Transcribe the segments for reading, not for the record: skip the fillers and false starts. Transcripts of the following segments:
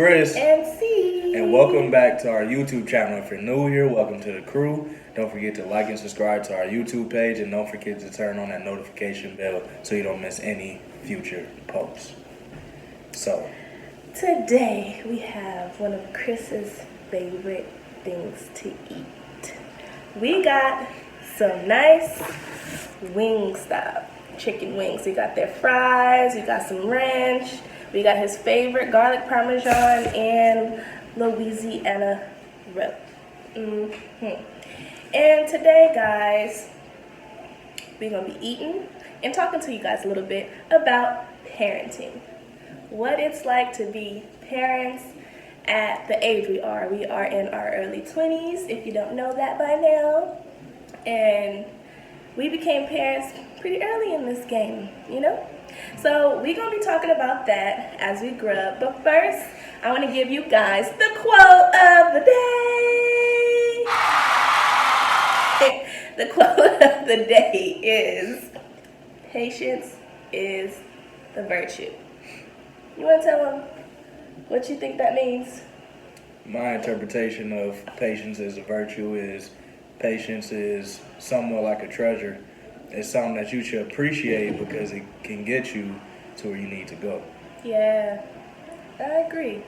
Chris. And C. And welcome back to our YouTube channel. If you're new here, welcome to the crew. Don't forget to like and subscribe to our YouTube page, and don't forget to turn on that notification bell so you don't miss any future posts. So, today we have one of Chris's favorite things to eat. We got some nice WingStop chicken wings. We got their fries, we got some ranch, we got his favorite garlic parmesan and Louisiana rope. And today, guys, we're going to be eating and talking to you guys a little bit about parenting. What it's like to be parents at the age we are. We are in our early 20s, if you don't know that by now. And we became parents pretty early in this game, you know? So we're going to be talking about that as we grow up. But first, I want to give you guys the quote of the day. The quote of the day is, patience is the virtue. You want to tell them what you think that means? my interpretation of patience as a virtue is patience is somewhat like a treasure. It's something that you should appreciate because it can get you to where you need to go. Yeah, I agree.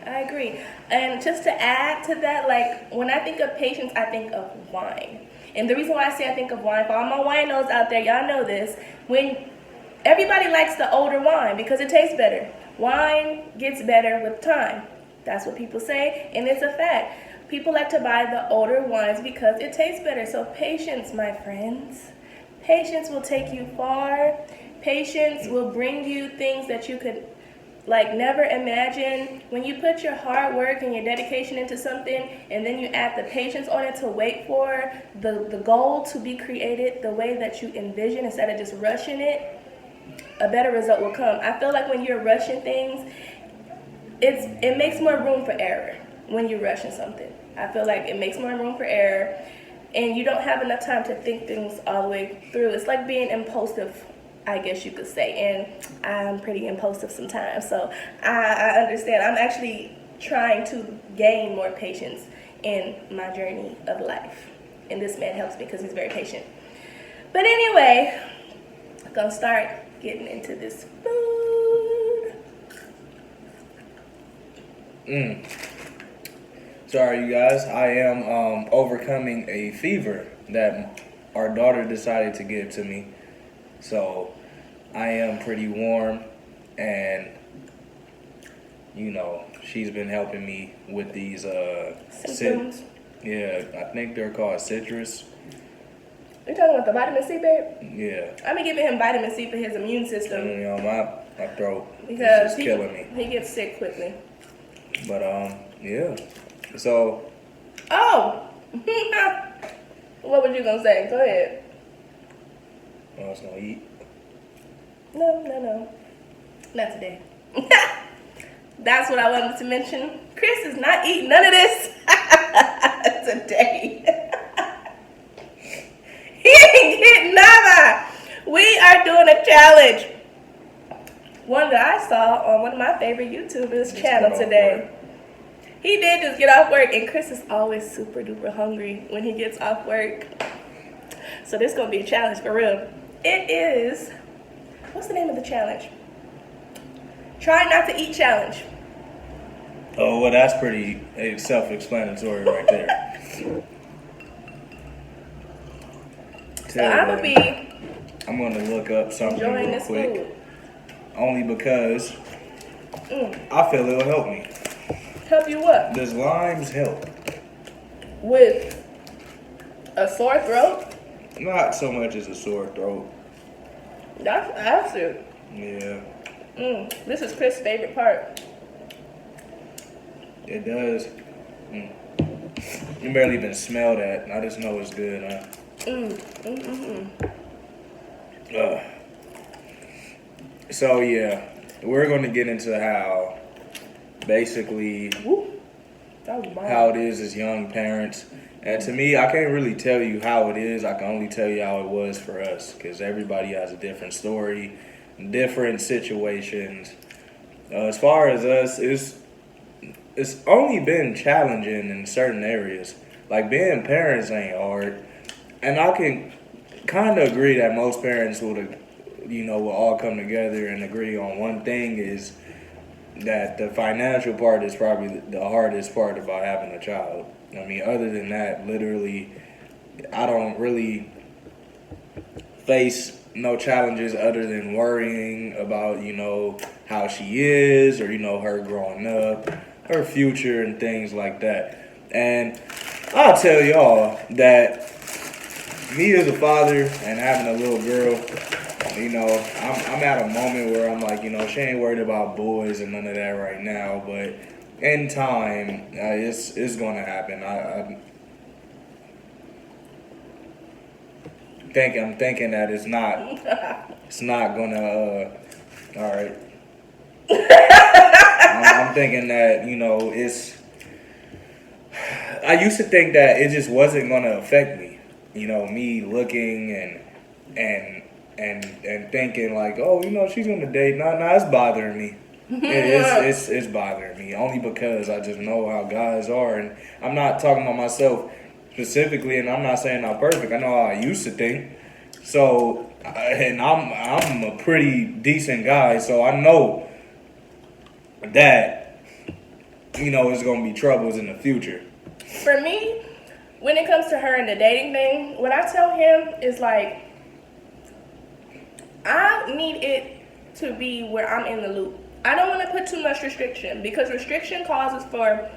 And just to add to that, like, when I think of patience, I think of wine. And the reason why I say I think of wine, for all my winos out there, y'all know this, when everybody likes the older wine because it tastes better. Wine gets better with time. That's what people say, and it's a fact. People like to buy the older wines because it tastes better. So patience, my friends. Patience will take you far. Patience will bring you things that you could never imagine. When you put your hard work and your dedication into something and then you add the patience on it to wait for the goal to be created the way that you envision instead of just rushing it, a better result will come. I feel like when you're rushing things, it makes more room for error when you're rushing something. I feel like it makes more room for error and you don't have enough time to think things all the way through. It's like being impulsive, I guess you could say, and I'm pretty impulsive sometimes, so I understand. I'm actually trying to gain more patience in my journey of life, and this man helps me because he's very patient. But anyway, I'm gonna start getting into this food. Sorry, you guys. I am overcoming a fever that our daughter decided to give to me. So I am pretty warm, and she's been helping me with these Symptoms. I think they're called citrus. You talking about the vitamin C, babe? Yeah. I've been giving him vitamin C for his immune system. And, my throat Because is just killing me. He gets sick quickly. But yeah. So. Oh. What were you gonna say? Go ahead. I was gonna eat. No. Not today. That's what I wanted to mention. Chris is not eating none of this today. He ain't getting nada. We are doing a challenge. One that I saw on one of my favorite YouTubers' channel today. He did just get off work, and Chris is always super duper hungry when he gets off work. So this is gonna be a challenge for real. It is, what's the name of the challenge? Try not to eat challenge. Oh, well, that's pretty self-explanatory right there. So I'm gonna look up something enjoying real this quick. food. Only because I feel it'll help me. Help you what? Does limes help? With a sore throat? Not so much as a sore throat. That's acid. Yeah. This is Chris' favorite part. It does. You barely even smell that. I just know it's good, huh? So yeah, we're going to get into how basically how it is as young parents. And to me, I can't really tell you how it is. I can only tell you how it was for us, because everybody has a different story, different situations. As far as us, it's only been challenging in certain areas. Like being parents ain't hard, and I can kind of agree that most parents would, will all come together and agree on one thing is that the financial part is probably the hardest part about having a child. I mean, other than that, literally, I don't really face no challenges other than worrying about, how she is or, her growing up, her future and things like that. And I'll tell y'all that me as a father and having a little girl, I'm at a moment where I'm like, she ain't worried about boys and none of that right now, but in time, it's going to happen. I'm thinking that it's not gonna, all right. I'm thinking that, I used to think that it just wasn't gonna affect me, me looking and thinking like, oh, she's gonna date. Nah, it's bothering me. It's bothering me only because I just know how guys are, and I'm not talking about myself specifically, and I'm not saying I'm perfect. I know how I used to think. So, and I'm a pretty decent guy, so I know that it's gonna be troubles in the future. For me, when it comes to her and the dating thing, what I tell him is like, I need it to be where I'm in the loop. I don't want to put too much restriction because restriction causes for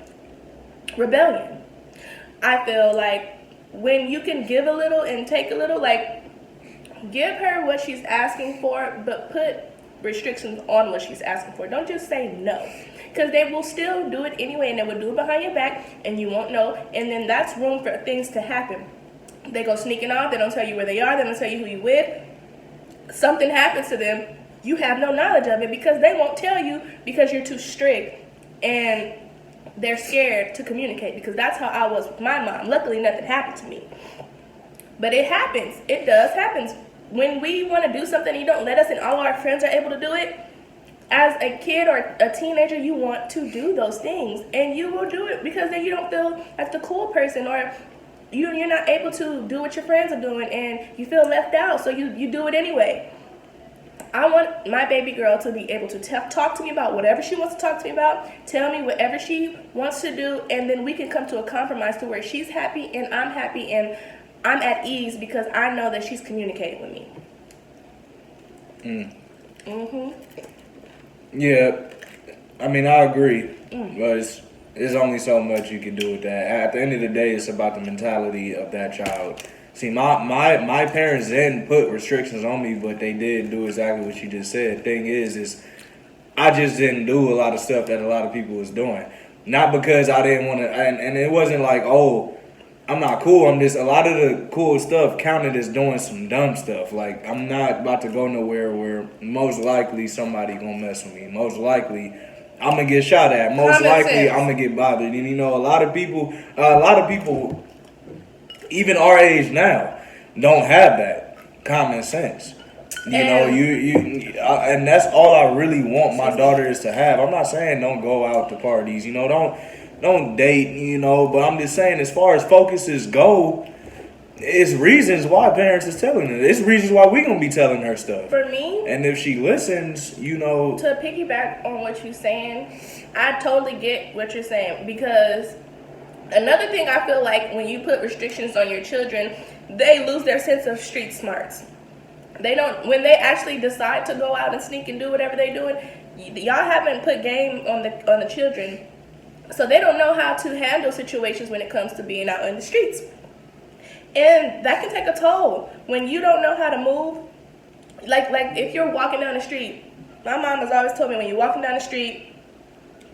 rebellion. I feel like when you can give a little and take a little, like give her what she's asking for, but put restrictions on what she's asking for. Don't just say no, because they will still do it anyway, and they will do it behind your back, and you won't know, and then that's room for things to happen. They go sneaking off, they don't tell you where they are, they don't tell you who you with. Something happens to them, you have no knowledge of it because they won't tell you because you're too strict, and they're scared to communicate, because that's how I was with my mom. Luckily, nothing happened to me. But it happens. It does happen. When we want to do something, you don't let us, and all our friends are able to do it. As a kid or a teenager, you want to do those things, and you will do it because then you don't feel like the cool person, or you're not able to do what your friends are doing, and you feel left out, so you do it anyway. I want my baby girl to be able to talk to me about whatever she wants to talk to me about, tell me whatever she wants to do, and then we can come to a compromise to where she's happy and I'm happy and I'm at ease because I know that she's communicating with me. Yeah, I mean, I agree, but there's only so much you can do with that. At the end of the day, it's about the mentality of that child. See, my parents didn't put restrictions on me, but they did do exactly what you just said. Thing is I just didn't do a lot of stuff that a lot of people was doing. Not because I didn't want to, and it wasn't like, oh, I'm not cool. I'm just, a lot of the cool stuff counted as doing some dumb stuff. Like, I'm not about to go nowhere where most likely somebody gonna mess with me. Most likely I'm gonna get shot at. Most likely I'm gonna get bothered. And a lot of people, even our age now, don't have that common sense. And that's all I really want my daughter is to have. I'm not saying don't go out to parties, don't date, but I'm just saying as far as focuses go, it's reasons why parents is telling her. It's reasons why we gonna be telling her stuff. For me, and if she listens, to piggyback on what you're saying, I totally get what you're saying, because another thing I feel like when you put restrictions on your children, they lose their sense of street smarts. They don't, when they actually decide to go out and sneak and do whatever they're doing, y'all haven't put game on the children. So they don't know how to handle situations when it comes to being out in the streets. And that can take a toll when you don't know how to move. Like if you're walking down the street, my mom has always told me, when you're walking down the street,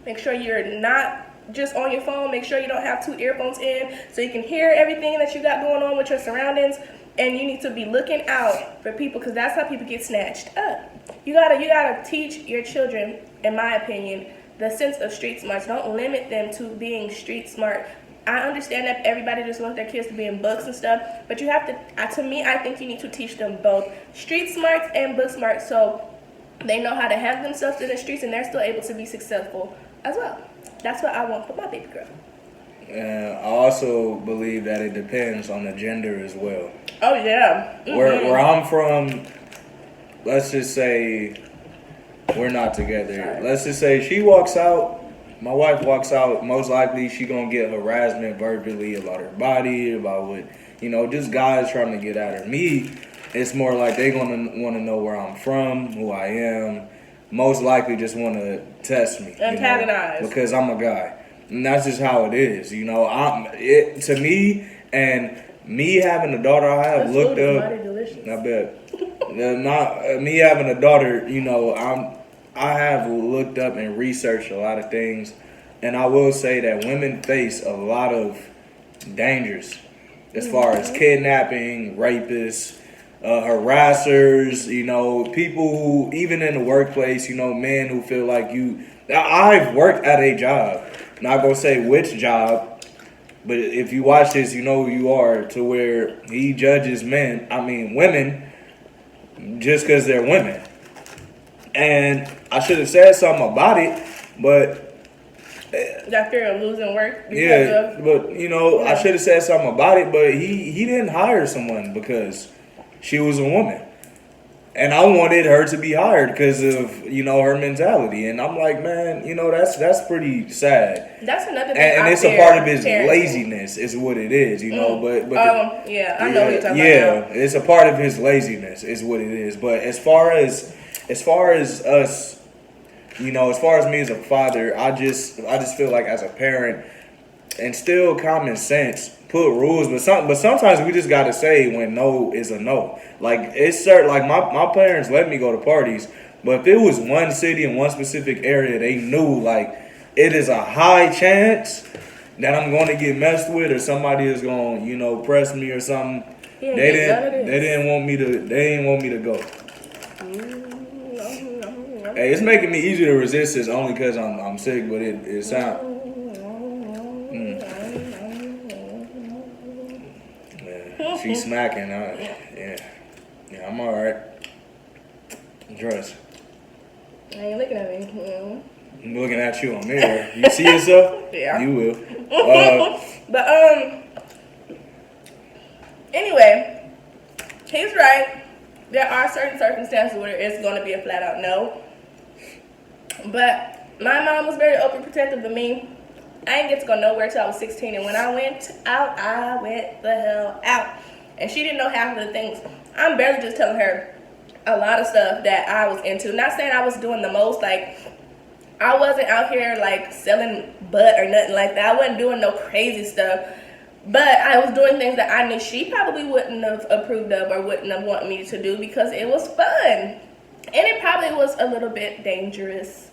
make sure you're not just on your phone. Make sure you don't have 2 earphones in so you can hear everything that you got going on with your surroundings. And you need to be looking out for people, because that's how people get snatched up. You gotta teach your children, in my opinion, the sense of street smarts. Don't limit them to being street smart. I understand that everybody just wants their kids to be in books and stuff, but you have to me, I think you need to teach them both street smarts and book smarts, so they know how to handle themselves in the streets and they're still able to be successful as well. That's what I want for my baby girl. I also believe that it depends on the gender as well. Oh yeah. Mm-hmm. Where I'm from, let's just say we're not together. Sorry. Let's just say she walks out. My wife walks out. Most likely, she gonna get harassment verbally about her body, about what just guys trying to get at her. Me, it's more like they gonna want to know where I'm from, who I am. Most likely, just want to test me, antagonize, because I'm a guy, and that's just how it is. To me, and me having a daughter, I have looked up. I bet. Not me having a daughter, I have looked up and researched a lot of things, and I will say that women face a lot of dangers as far as kidnapping, rapists, harassers, people who, even in the workplace, men who feel like you. I've worked at a job, not gonna say which job, but if you watch this, you know who you are, to where he judges women, just because they're women. And I should have said something about it, but that fear of losing work. I should have said something about it, but he didn't hire someone because she was a woman, and I wanted her to be hired because of her mentality. And I'm like, man, that's pretty sad. That's another thing. And it's a part of his laziness, is what it is, But I know what you're talking about. Yeah, it's a part of his laziness, is what it is. But as far as us, as far as me as a father, I just feel like as a parent, instill common sense, put rules, but sometimes we just gotta say when no is a no. Like it's certain, like my parents let me go to parties, but if it was one city in one specific area, they knew like it is a high chance that I'm going to get messed with or somebody is going press me or something. Yeah, they didn't want me to go. Hey, it's making me easier to resist this only because I'm sick, but it sounds. Yeah, she's smacking. Yeah, I'm all right. Dress. I ain't looking at me. I'm looking at you on mirror. You see yourself? Yeah. You will. But anyway, he's right. There are certain circumstances where it's going to be a flat out no. But my mom was very open protective of me. I didn't get to go nowhere till I was 16, and when I went out, I went the hell out. And she didn't know half of the things. I'm barely just telling her a lot of stuff that I was into. Not saying I was doing the most, like I wasn't out here like selling butt or nothing like that. I wasn't doing no crazy stuff. But I was doing things that I knew she probably wouldn't have approved of or wouldn't have wanted me to do because it was fun. And it probably was a little bit dangerous.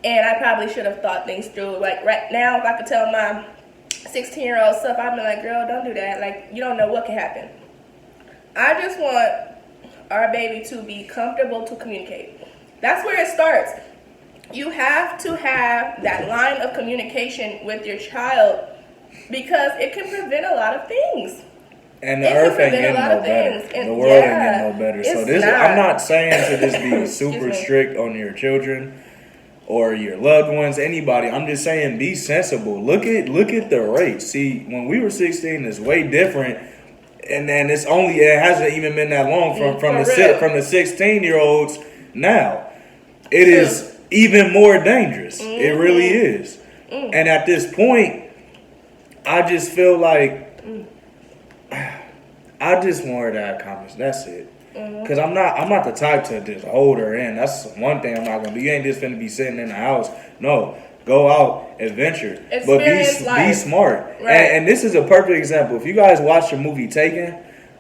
And I probably should have thought things through. Like right now, if I could tell my 16-year-old self, I'd be like, girl, don't do that. Like, you don't know what can happen. I just want our baby to be comfortable to communicate. That's where it starts. You have to have that line of communication with your child because it can prevent a lot of things. And the earth ain't getting no better. The world ain't getting no better. So I'm not saying to just be super strict on your children or your loved ones, anybody. I'm just saying be sensible. Look at the rate. See, when we were 16, it's way different. And then it hasn't even been that long from the 16-year-olds now. It is even more dangerous. Mm-hmm. It really is. Mm. And at this point, I just feel like I just want her to have confidence. That's it. Because I'm not the type to just hold her in. That's one thing I'm not going to do. You ain't just finna be sitting in the house. No. Go out, adventure. But be smart. Right. And this is a perfect example. If you guys watch the movie Taken,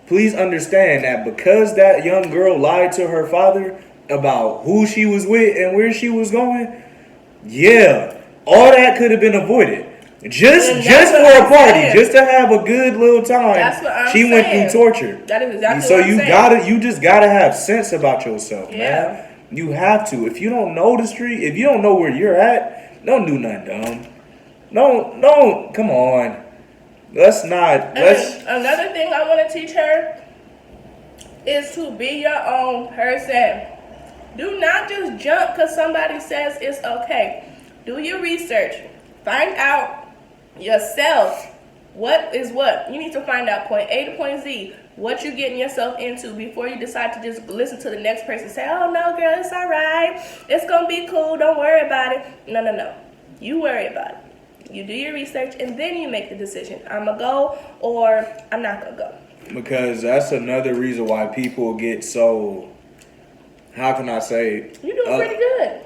please understand that because that young girl lied to her father about who she was with and where she was going, all that could have been avoided. Just for a party, just to have a good little time. That's what I'm saying. She went through torture. That is exactly what I'm saying. You just gotta have sense about yourself, man. You have to. If you don't know the street, if you don't know where you're at, don't do nothing dumb. Don't. Come on. Another thing I want to teach her is to be your own person. Do not just jump because somebody says it's okay. Do your research. Find out yourself what is what. You need to find out point A to point Z, what you're getting yourself into before you decide to just listen to the next person say, oh no girl, it's all right. It's going to be cool. Don't worry about it. No. You worry about it. You do your research and then you make the decision. I'm going to go or I'm not going to go. Because that's another reason why people get so, how can I say? You're doing pretty good.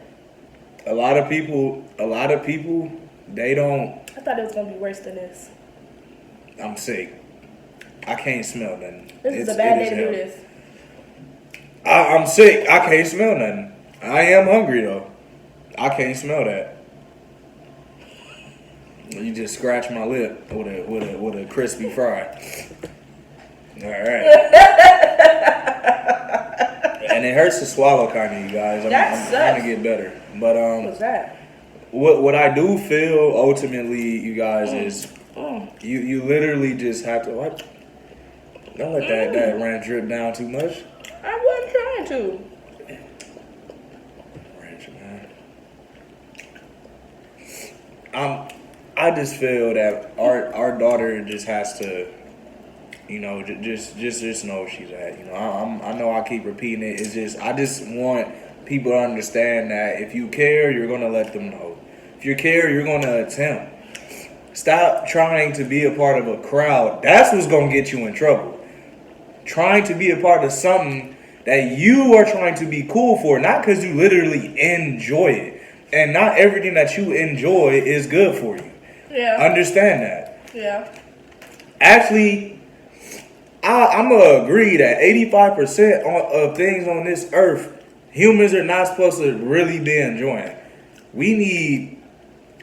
A lot of people, they don't. I thought it was going to be worse than this. I'm sick. I can't smell nothing. This is a bad day to do this. I'm sick. I can't smell nothing. I am hungry though. I can't smell that. You just scratch my lip with a crispy fry. All right. And it hurts to swallow, kind of, you guys. I'm trying to get better. But what's that? What I do feel ultimately, you guys, is you literally just have to what? Don't let that ranch drip down too much. I wasn't trying to. Ranch, man. I just feel that our daughter just has to, you know, just know where she's at. You know, I know I keep repeating it. It's just I just want people to understand that if you care, you're gonna let them know. If you care, you're gonna attempt. Stop trying to be a part of a crowd. That's what's gonna get you in trouble. Trying to be a part of something that you are trying to be cool for, not because you literally enjoy it. And not everything that you enjoy is good for you. Yeah. Understand that. Yeah. Actually, I'm going to agree that 85% of things on this earth, humans are not supposed to really be enjoying. We need,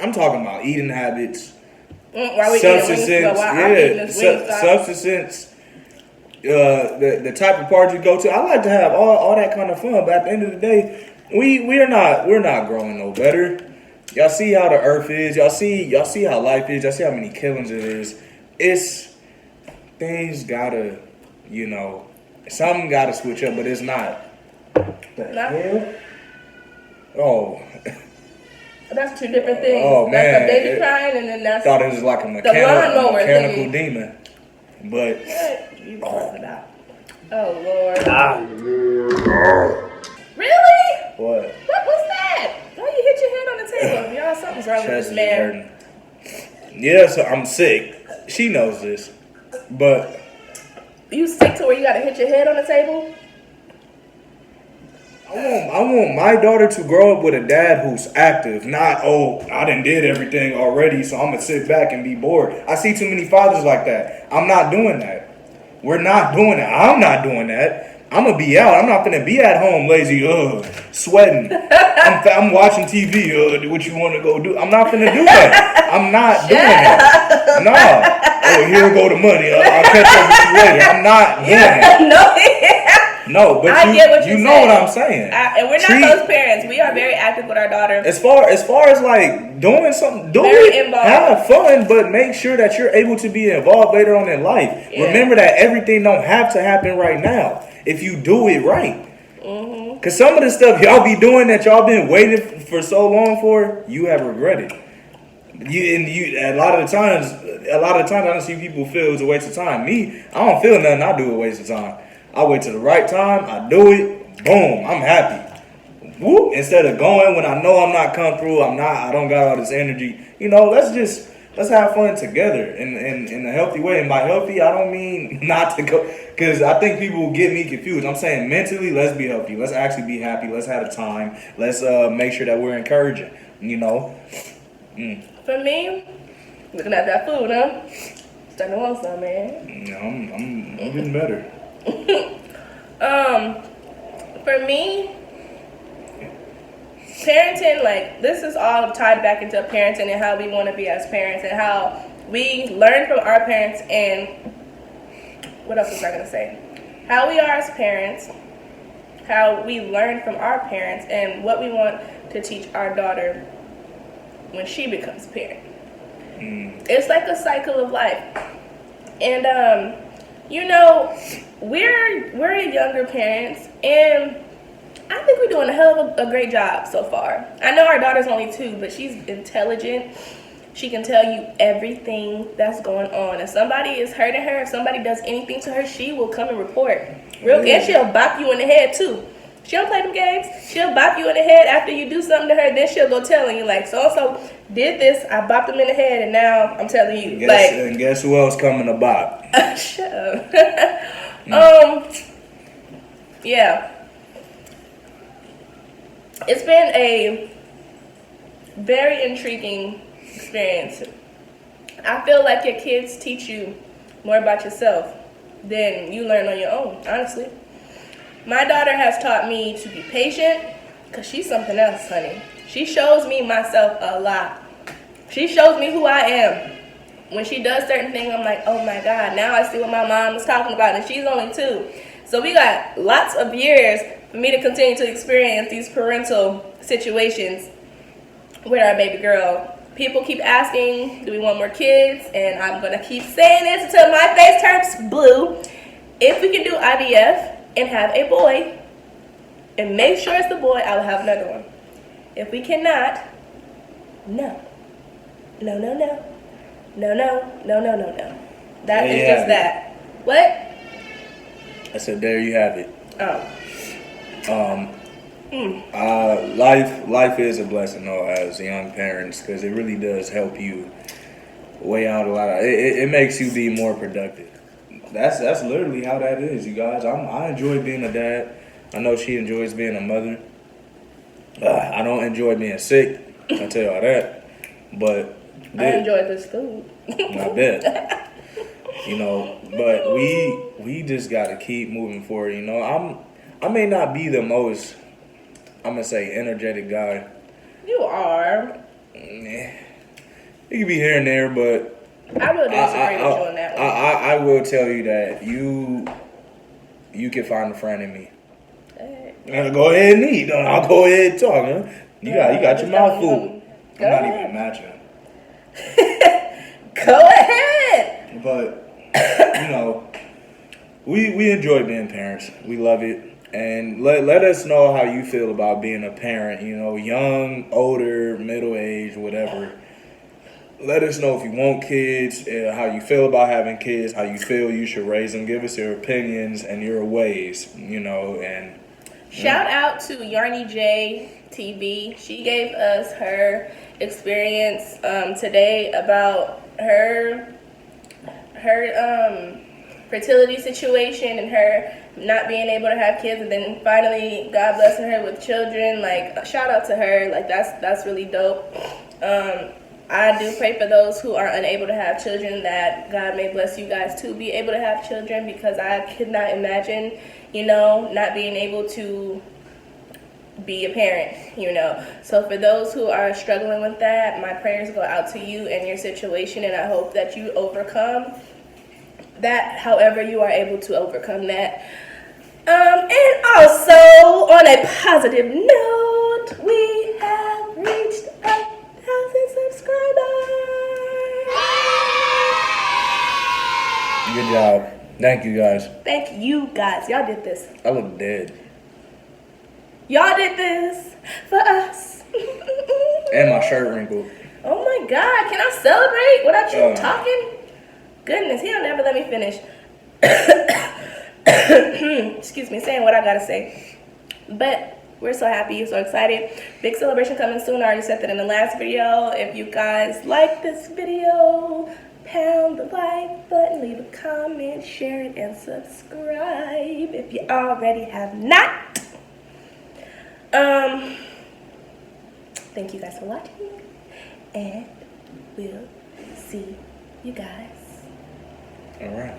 I'm talking about eating habits, substance, the type of parties you go to. I like to have all that kind of fun, but at the end of the day, we're not growing no better. Y'all see how the earth is. Y'all see how life is. Y'all see how many killings it is. It's things gotta, you know, something gotta switch up, but it's not. The hell? Oh. That's two different things. Oh man, that's a baby crying, and then that's thought it was like a mechanical demon. But you brought it out. Oh Lord. Really? What? What was that? Why you hit your head on the table? Y'all, something's wrong with this man. Yeah, so I'm sick. She knows this, but you sick to where you gotta hit your head on the table? I want my daughter to grow up with a dad who's active, not, I done did everything already, so I'm going to sit back and be bored. I see too many fathers like that. I'm not doing that. We're not doing that. I'm not doing that. I'm going to be out. I'm not going to be at home lazy, sweating. I'm watching TV. What you want to go do? I'm not going to do that. I'm not doing that. No. Here go the money. I'll catch up with you later. I'm not doing that. No, but I get what you know what I'm saying. And we're not those parents. We are very active with our daughter. As far as like doing something, have fun, but make sure that you're able to be involved later on in life. Yeah. Remember that everything don't have to happen right now if you do it right. Mm-hmm. Cause some of the stuff y'all be doing that y'all been waiting for so long for, you have regretted. A lot of the times I don't see people feel it's a waste of time. Me, I don't feel nothing. I do a waste of time. I wait till the right time, I do it, boom, I'm happy. Whoop, instead of going when I know I'm not come through, I don't got all this energy. You know, let's have fun together in a healthy way. And by healthy, I don't mean not to go, because I think people get me confused. I'm saying mentally, let's be healthy. Let's actually be happy. Let's have a time. Let's make sure that we're encouraging, you know. For me, looking at that food, huh? Starting to want some, man. Yeah, I'm getting better. For me, parenting, like, this is all tied back into parenting and how we want to be as parents and how we learn from our parents and what else was I going to say? How we are as parents, how we learn from our parents, and what we want to teach our daughter when she becomes a parent. It's like a cycle of life. And, you know, we're younger parents, and I think we're doing a hell of a great job so far. I know our daughter's only 2, but she's intelligent, She can tell you everything that's going on. If somebody is hurting her, if somebody does anything to her, she will come and report. And she'll bop you in the head too. She don't play them games. She'll bop you in the head after you do something to her. Then she'll go telling you like, so and so did this. I bopped him in the head, and now I'm telling you. Guess who else coming to bop? Shut up. Yeah. It's been a very intriguing experience. I feel like your kids teach you more about yourself than you learn on your own, honestly. My daughter has taught me to be patient, because she's something else, honey. She shows me myself a lot. She shows me who I am. When she does certain things, I'm like, oh my God, now I see what my mom was talking about, and she's only 2. So we got lots of years for me to continue to experience these parental situations with our baby girl. People keep asking, do we want more kids? And I'm going to keep saying this until my face turns blue. If we can do IVF and have a boy, and make sure it's the boy, I will have another one. If we cannot, no. No, no, no. No, no, no, no, no, no. That is just that. What? I said, there you have it. Oh. Life is a blessing though as young parents, because it really does help you weigh out a lot of it makes you be more productive. That's literally how that is, you guys. I enjoy being a dad. I know she enjoys being a mother. I don't enjoy being sick, I'll tell y'all that. But I enjoy this food. I bet. You know, but we just gotta keep moving forward. You know, I may not be the most, I'm gonna say, energetic guy. You are. It could be here and there, but I will disagree with you on that one. I will tell you that you can find a friend in me. Go ahead and eat. I'll go ahead and talk. Huh? You got your mouth full. I'm not even matching. Go ahead. But you know, we enjoy being parents. We love it. And let us know how you feel about being a parent, you know, young, older, middle-aged, whatever. Let us know if you want kids, how you feel about having kids, how you feel you should raise them. Give us your opinions and your ways, you know. And shout out to Yarny J TV. She gave us her experience today about her fertility situation and her not being able to have kids, and then finally God blessing her with children. Like, shout out to her. Like, that's really dope. I do pray for those who are unable to have children, that God may bless you guys to be able to have children, because I could not imagine, you know, not being able to be a parent, you know. So for those who are struggling with that, my prayers go out to you and your situation, and I hope that you overcome that however you are able to overcome that. And also, on a positive note, we have reached 1,000 subscribers. good job. Thank you guys. Thank you guys. Y'all did this. I look dead. Y'all did this for us. And my shirt wrinkled. Oh my God. Can I celebrate without you talking? Goodness, he don't ever let me finish. Excuse me, saying what I gotta say. But we're so happy, so excited. Big celebration coming soon. I already said that in the last video. If you guys like this video, pound the like button, leave a comment, share it, and subscribe if you already have not. Thank you guys for watching, and we'll see you guys. All right.